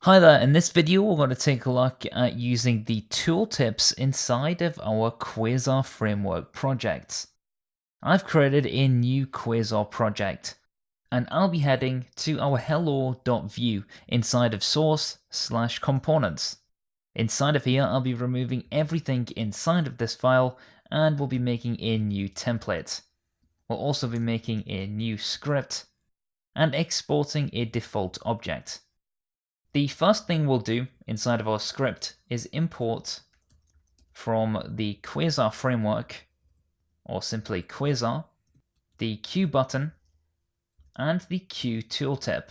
Hi there, in this video we're going to take a look at using the tooltips inside of our Quasar Framework project. I've created a new Quasar project, and I'll be heading to our hello.view inside of source/components. Inside of here I'll be removing everything inside of this file, and we'll be making a new template. We'll also be making a new script, and exporting a default object. The first thing we'll do inside of our script is import from the Quasar Framework, or simply Quasar, the Q button and the Q tooltip.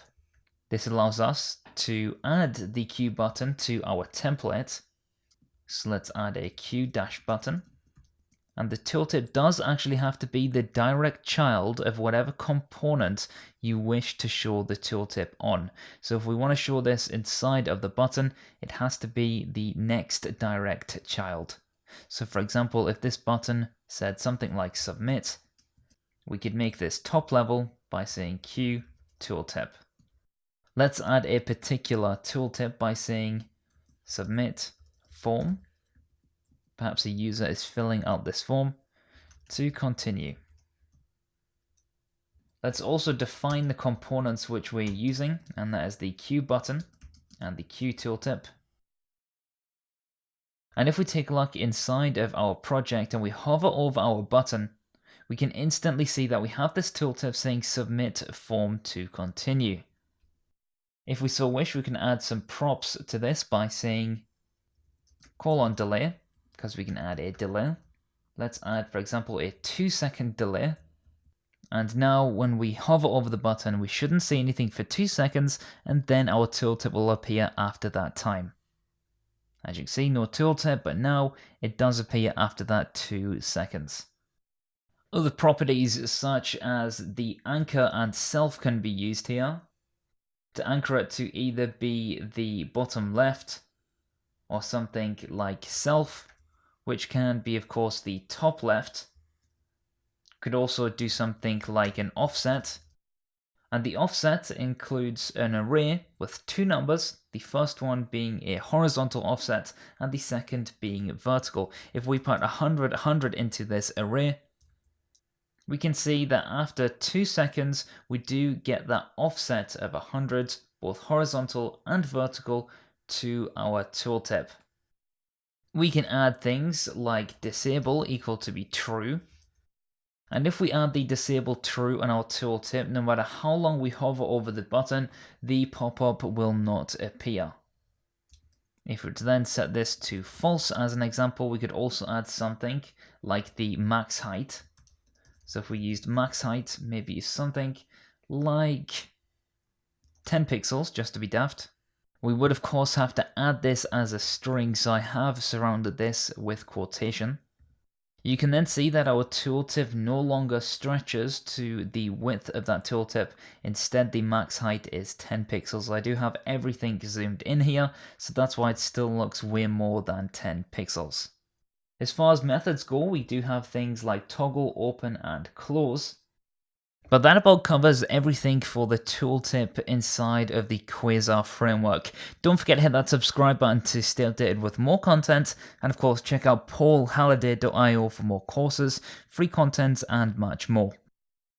This allows us to add the Q button to our template. So let's add a Q dash button. And the tooltip does actually have to be the direct child of whatever component you wish to show the tooltip on. So if we want to show this inside of the button, it has to be the next direct child. So for example, if this button said something like submit, we could make this top level by saying Q tooltip. Let's add a particular tooltip by saying submit form. Perhaps a user is filling out this form to continue. Let's also define the components which we're using, and that is the Q button and the Q tooltip. And if we take a look inside of our project and we hover over our button, we can instantly see that we have this tooltip saying submit form to continue. If we so wish, we can add some props to this by saying :delay, because we can add a delay. Let's add, for example, a 2-second delay. And now when we hover over the button, we shouldn't see anything for 2 seconds, and then our tooltip will appear after that time. As you can see, no tooltip, but now it does appear after that 2 seconds. Other properties such as the anchor and self can be used here to anchor it to either be the bottom left or something like self, which can be, of course, the top left. Could also do something like an offset. And the offset includes an array with 2 numbers, the first one being a horizontal offset and the second being vertical. If we put 100 into this array, we can see that after 2 seconds, we do get that offset of 100, both horizontal and vertical, to our tooltip. We can add things like disable equal to be true. And if we add the disable true on our tooltip, no matter how long we hover over the button, the pop-up will not appear. If we were to then set this to false as an example, we could also add something like the max height. So if we used max height, maybe something like 10 pixels, just to be daft. We would of course have to add this as a string, so I have surrounded this with quotation. You can then see that our tooltip no longer stretches to the width of that tooltip. Instead, the max height is 10 pixels. I do have everything zoomed in here, so that's why it still looks way more than 10 pixels. As far as methods go, we do have things like toggle, open, and close. But that about covers everything for the tooltip inside of the Quasar Framework. Don't forget to hit that subscribe button to stay updated with more content, and of course check out paulhalliday.io for more courses, free content, and much more.